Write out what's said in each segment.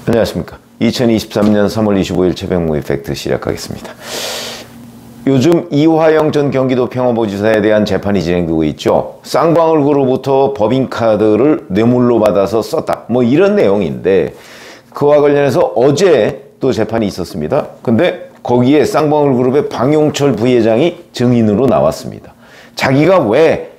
안녕하십니까. 2023년 3월 25일 최백무 이펙트 시작하겠습니다. 요즘 이화영 전 경기도 평화부지사에 대한 재판이 진행되고 있죠. 쌍방울그룹으로부터 법인카드를 뇌물로 받아서 썼다, 뭐 이런 내용인데, 그와 관련해서 어제 또 재판이 있었습니다. 근데 거기에 쌍방울그룹의 방용철 부회장이 증인으로 나왔습니다. 자기가 왜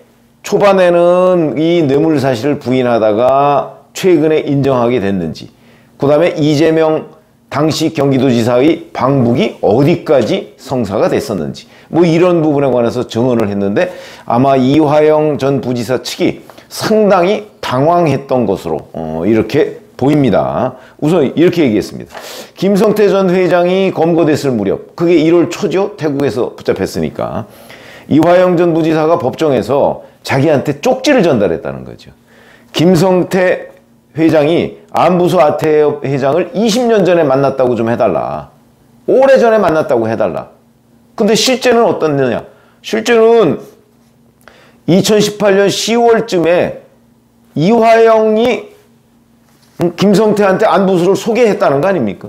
초반에는 이 뇌물 사실을 부인하다가 최근에 인정하게 됐는지, 그 다음에 이재명 당시 경기도지사의 방북이 어디까지 성사가 됐었는지, 뭐 이런 부분에 관해서 증언을 했는데, 아마 이화영 전 부지사 측이 상당히 당황했던 것으로 이렇게 보입니다. 우선 이렇게 얘기했습니다. 김성태 전 회장이 검거됐을 무렵, 그게 1월 초죠. 태국에서 붙잡혔으니까. 이화영 전 부지사가 법정에서 자기한테 쪽지를 전달했다는 거죠. 김성태 회장이 안부수 아태협 회장을 20년 전에 만났다고 좀 해달라. 오래전에 만났다고 해달라. 근데 실제는 어떻느냐? 실제는 2018년 10월쯤에 이화영이 김성태한테 안부수를 소개했다는 거 아닙니까?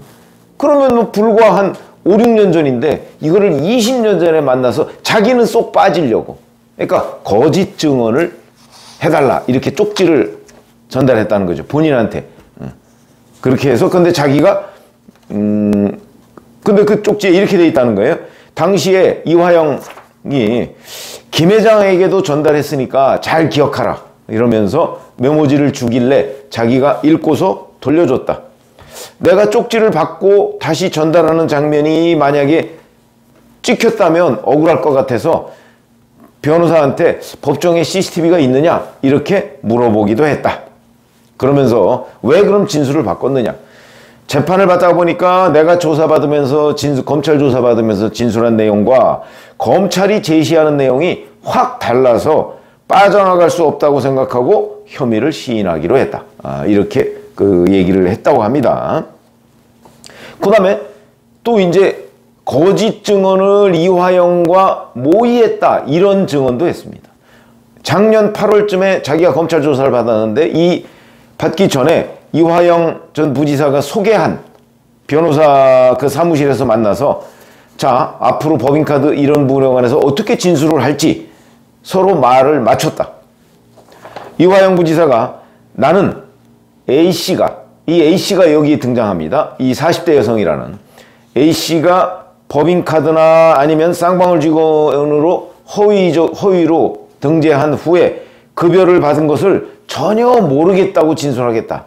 그러면 뭐 불과 한 5, 6년 전인데 이거를 20년 전에 만나서 자기는 쏙 빠지려고, 그러니까 거짓 증언을 해달라, 이렇게 쪽지를 전달했다는 거죠. 본인한테. 그렇게 해서, 근데 자기가 근데 그 쪽지에 이렇게 돼 있다는 거예요. 당시에 이화영이 김 회장에게도 전달했으니까 잘 기억하라, 이러면서 메모지를 주길래 자기가 읽고서 돌려줬다. 내가 쪽지를 받고 다시 전달하는 장면이 만약에 찍혔다면 억울할 것 같아서 변호사한테 법정에 CCTV가 있느냐 이렇게 물어보기도 했다. 그러면서 왜 그럼 진술을 바꿨느냐? 재판을 받다 보니까 내가 조사받으면서 검찰 조사받으면서 진술한 내용과 검찰이 제시하는 내용이 확 달라서 빠져나갈 수 없다고 생각하고 혐의를 시인하기로 했다. 이렇게 그 얘기를 했다고 합니다. 그 다음에 또 이제 거짓 증언을 이화영과 모의했다, 이런 증언도 했습니다. 작년 8월쯤에 자기가 검찰 조사를 받았는데, 이 받기 전에 이화영 전 부지사가 소개한 변호사 그 사무실에서 만나서, 자, 앞으로 법인카드 이런 부분에 관해서 어떻게 진술을 할지 서로 말을 맞췄다. 이화영 부지사가, 나는 A씨가, 이 A씨가 여기 등장합니다. 이 40대 여성이라는 A씨가 법인카드나 아니면 쌍방울 직원으로 허위로 등재한 후에 급여를 받은 것을 전혀 모르겠다고 진술하겠다,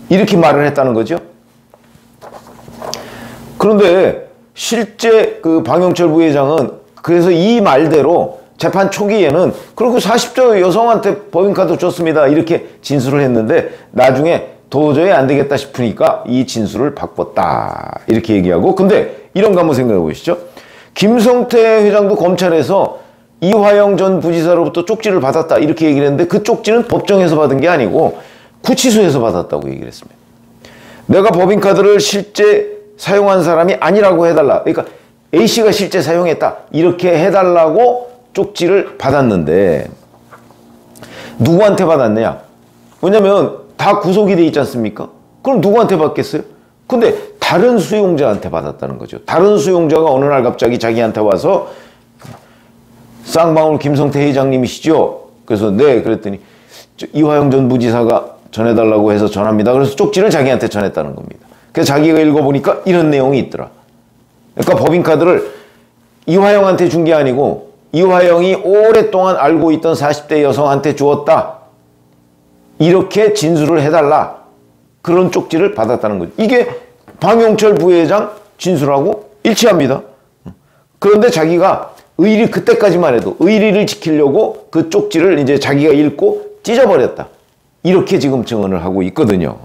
이렇게 말을 했다는 거죠. 그런데 실제 그 방용철 부회장은 그래서 이 말대로 재판 초기에는 그리고 40대 여성한테 법인카드 줬습니다, 이렇게 진술을 했는데, 나중에 도저히 안 되겠다 싶으니까 이 진술을 바꿨다, 이렇게 얘기하고. 근데 이런 거 한번 생각해 보시죠. 김성태 회장도 검찰에서 이화영 전 부지사로부터 쪽지를 받았다, 이렇게 얘기를 했는데, 그 쪽지는 법정에서 받은 게 아니고 구치소에서 받았다고 얘기를 했습니다. 내가 법인카드를 실제 사용한 사람이 아니라고 해달라, 그러니까 A씨가 실제 사용했다, 이렇게 해달라고 쪽지를 받았는데, 누구한테 받았느냐? 왜냐면 다 구속이 돼 있지 않습니까? 그럼 누구한테 받겠어요? 근데 다른 수용자한테 받았다는 거죠. 다른 수용자가 어느 날 갑자기 자기한테 와서, 쌍방울 김성태 회장님이시죠? 그래서 네, 그랬더니 이화영 전 부지사가 전해달라고 해서 전합니다. 그래서 쪽지를 자기한테 전했다는 겁니다. 그래서 자기가 읽어보니까 이런 내용이 있더라. 그러니까 법인카드를 이화영한테 준 게 아니고 이화영이 오랫동안 알고 있던 40대 여성한테 주었다, 이렇게 진술을 해달라, 그런 쪽지를 받았다는 거죠. 이게 방용철 부회장 진술하고 일치합니다. 그런데 자기가 그때까지만 해도 의리를 지키려고 그 쪽지를 이제 자기가 읽고 찢어버렸다, 이렇게 지금 증언을 하고 있거든요.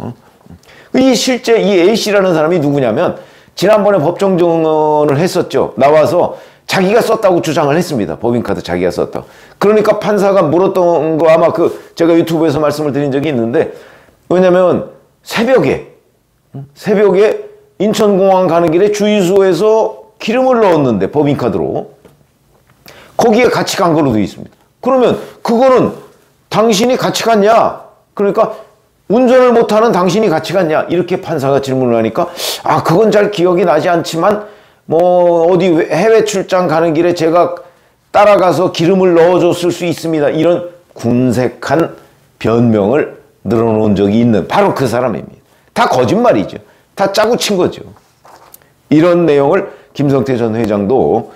실제 이 A씨라는 사람이 누구냐면, 지난번에 법정 증언을 했었죠. 나와서 자기가 썼다고 주장을 했습니다. 법인카드 자기가 썼다고. 그러니까 판사가 물었던 거 아마 제가 유튜브에서 말씀을 드린 적이 있는데, 왜냐면 새벽에 인천공항 가는 길에 주유소에서 기름을 넣었는데 법인카드로 거기에 같이 간 걸로 되어 있습니다. 그러면 그거는 당신이 같이 갔냐? 그러니까 운전을 못하는 당신이 같이 갔냐? 이렇게 판사가 질문을 하니까 아, 그건 잘 기억이 나지 않지만 뭐 어디 해외 출장 가는 길에 제가 따라가서 기름을 넣어줬을 수 있습니다. 이런 군색한 변명을 늘어놓은 적이 있는 바로 그 사람입니다. 다 거짓말이죠. 다 짜고 친 거죠. 이런 내용을 김성태 전 회장도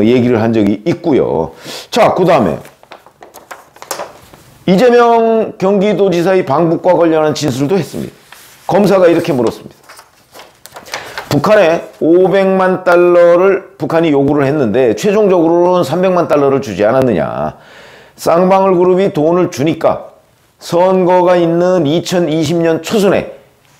얘기를 한 적이 있고요. 자, 그 다음에 이재명 경기도지사의 방북과 관련한 진술도 했습니다. 검사가 이렇게 물었습니다. 북한에 500만 달러를 북한이 요구를 했는데 최종적으로는 300만 달러를 주지 않았느냐. 쌍방울 그룹이 돈을 주니까 선거가 있는 2020년 초순에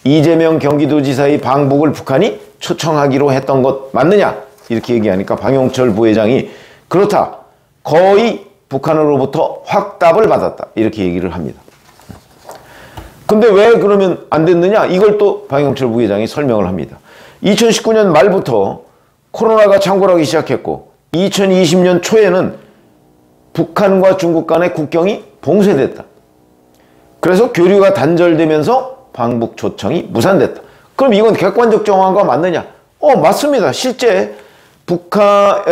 이재명 경기도지사의 방북을 북한이 초청하기로 했던 것 맞느냐? 이렇게 얘기하니까 방용철 부회장이 그렇다. 거의 북한으로부터 확답을 받았다. 이렇게 얘기를 합니다. 근데 왜 그러면 안 됐느냐? 이걸 또 방용철 부회장이 설명을 합니다. 2019년 말부터 코로나가 창궐하기 시작했고 2020년 초에는 북한과 중국 간의 국경이 봉쇄됐다. 그래서 교류가 단절되면서 방북 초청이 무산됐다. 그럼 이건 객관적 정황과 맞느냐? 맞습니다. 실제 그러니까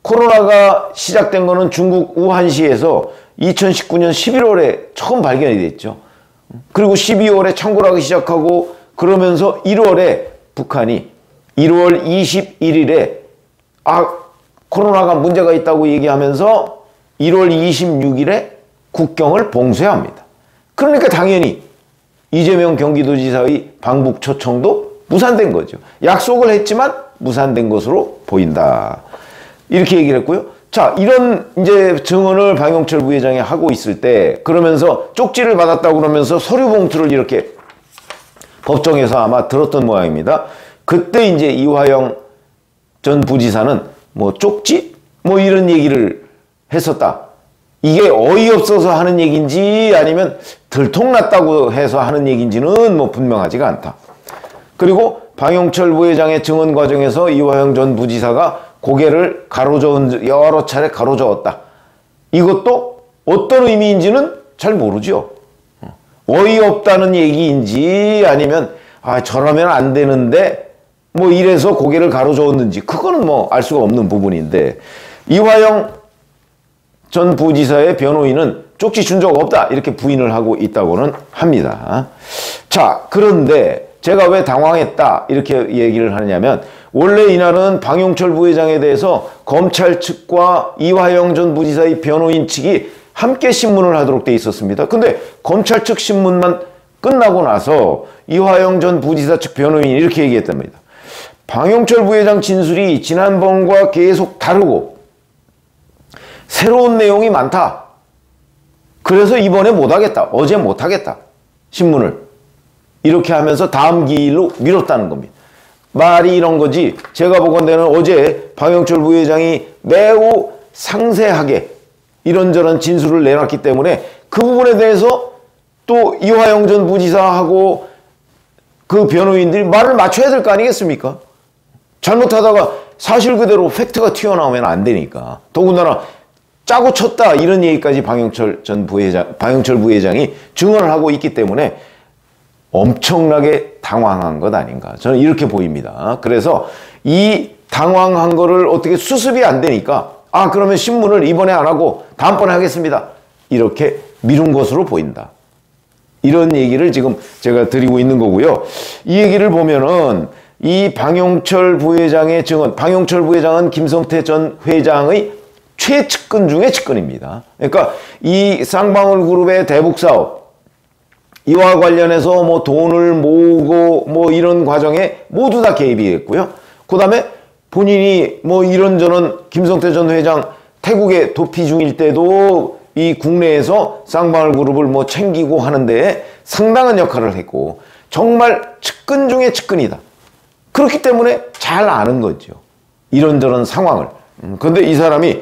코로나가 시작된 거는 중국 우한시에서 2019년 11월에 처음 발견이 됐죠. 그리고 12월에 창궐하기 시작하고 그러면서 1월에 북한이 1월 21일에 코로나가 문제가 있다고 얘기하면서 1월 26일에 국경을 봉쇄합니다. 그러니까 당연히 이재명 경기도지사의 방북 초청도 무산된 거죠. 약속을 했지만 무산된 것으로 보인다. 이렇게 얘기를 했고요. 자, 이런 이제 증언을 방용철 부회장이 하고 있을 때 그러면서 쪽지를 받았다고 그러면서 서류 봉투를 이렇게 법정에서 아마 들었던 모양입니다. 그때 이제 이화영 전 부지사는 뭐 쪽지? 뭐 이런 얘기를 했었다. 이게 어이없어서 하는 얘기인지 아니면 들통났다고 해서 하는 얘기인지는 뭐 분명하지가 않다. 그리고 방용철 부회장의 증언 과정에서 이화영 전 부지사가 고개를 여러 차례 가로저었다. 이것도 어떤 의미인지는 잘 모르죠. 어이없다는 얘기인지 아니면 저러면 안 되는데 뭐 이래서 고개를 가로저었는지 그거는 뭐 알 수가 없는 부분인데 이화영 전 부지사의 변호인은 쪽지 준 적 없다 이렇게 부인을 하고 있다고는 합니다. 자, 그런데 제가 왜 당황했다 이렇게 얘기를 하느냐면 원래 이날은 방용철 부회장에 대해서 검찰 측과 이화영 전 부지사의 변호인 측이 함께 신문을 하도록 돼 있었습니다. 근데 검찰 측 신문만 끝나고 나서 이화영 전 부지사 측 변호인이 이렇게 얘기했답니다. 방용철 부회장 진술이 지난번과 계속 다르고 새로운 내용이 많다. 그래서 이번에 못하겠다. 어제 못하겠다. 신문을. 이렇게 하면서 다음 기일로 미뤘다는 겁니다. 말이 이런 거지 제가 보건대는 어제 방용철 부회장이 매우 상세하게 이런저런 진술을 내놨기 때문에 그 부분에 대해서 또 이화영 전 부지사하고 그 변호인들이 말을 맞춰야 될 거 아니겠습니까? 잘못하다가 사실 그대로 팩트가 튀어나오면 안 되니까. 더군다나 짜고 쳤다 이런 얘기까지 방용철 부회장이 증언을 하고 있기 때문에 엄청나게 당황한 것 아닌가. 저는 이렇게 보입니다. 그래서 이 당황한 거를 어떻게 수습이 안 되니까 그러면 신문을 이번에 안 하고 다음번에 하겠습니다. 이렇게 미룬 것으로 보인다. 이런 얘기를 지금 제가 드리고 있는 거고요. 이 얘기를 보면은 이 방용철 부회장의 증언, 방용철 부회장은 김성태 전 회장의 최측근 중에 측근입니다. 그러니까 이 쌍방울 그룹의 대북 사업 이와 관련해서 뭐 돈을 모으고 뭐 이런 과정에 모두 다 개입이 했고요. 그 다음에 본인이 뭐 이런저런 김성태 전 회장 태국에 도피 중일 때도 이 국내에서 쌍방울 그룹을 뭐 챙기고 하는데 상당한 역할을 했고 정말 측근 중에 측근이다. 그렇기 때문에 잘 아는 거죠. 이런저런 상황을. 근데 이 사람이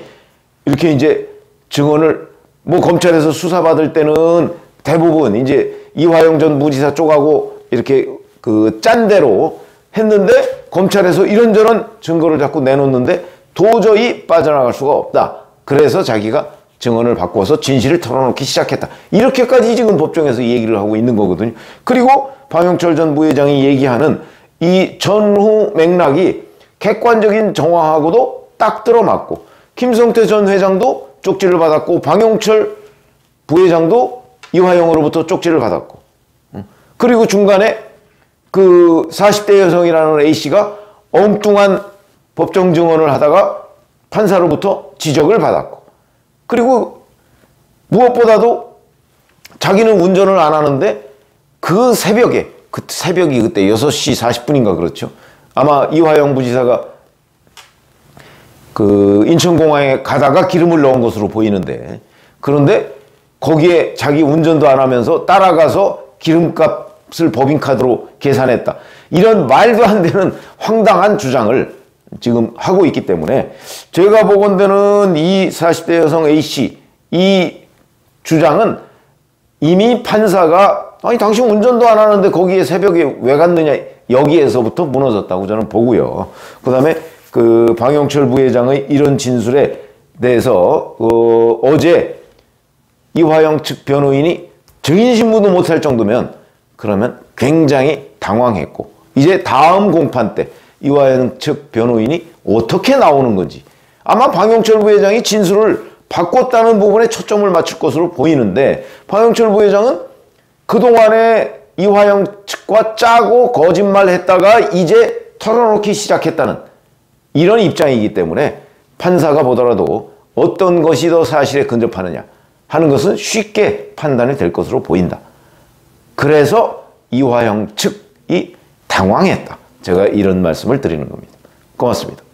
이렇게 이제 증언을 뭐 검찰에서 수사받을 때는 대부분 이제 이화영 전 부지사 쪽하고 이렇게 그 짠 대로 했는데 검찰에서 이런저런 증거를 자꾸 내놓는데 도저히 빠져나갈 수가 없다. 그래서 자기가 증언을 바꿔서 진실을 털어놓기 시작했다. 이렇게까지 지금 법정에서 얘기를 하고 있는 거거든요. 그리고 방영철 전 부회장이 얘기하는 이 전후 맥락이 객관적인 정황하고도 딱 들어맞고, 김성태 전 회장도 쪽지를 받았고 방영철 부회장도 이화영으로부터 쪽지를 받았고, 그리고 중간에 그 40대 여성이라는 A씨가 엉뚱한 법정 증언을 하다가 판사로부터 지적을 받았고, 그리고 무엇보다도 자기는 운전을 안 하는데 그 새벽에, 그 새벽이 그때 6시 40분인가 그렇죠. 아마 이화영 부지사가 그 인천공항에 가다가 기름을 넣은 것으로 보이는데, 그런데 거기에 자기 운전도 안 하면서 따라가서 기름값을 법인카드로 계산했다. 이런 말도 안 되는 황당한 주장을 지금 하고 있기 때문에 제가 보건대는 이 40대 여성 A씨 이 주장은 이미 판사가 아니 당신 운전도 안 하는데 거기에 새벽에 왜 갔느냐 여기에서부터 무너졌다고 저는 보고요. 그 다음에 그 방영철 부회장의 이런 진술에 대해서 어제 이화영 측 변호인이 증인신문도 못할 정도면 그러면 굉장히 당황했고, 이제 다음 공판 때 이화영 측 변호인이 어떻게 나오는 건지, 아마 방영철 부회장이 진술을 바꿨다는 부분에 초점을 맞출 것으로 보이는데, 방영철 부회장은 그동안에 이화영 측과 짜고 거짓말했다가 이제 털어놓기 시작했다는 이런 입장이기 때문에 판사가 보더라도 어떤 것이 더 사실에 근접하느냐 하는 것은 쉽게 판단이 될 것으로 보인다. 그래서 이화영 측이 당황했다. 제가 이런 말씀을 드리는 겁니다. 고맙습니다.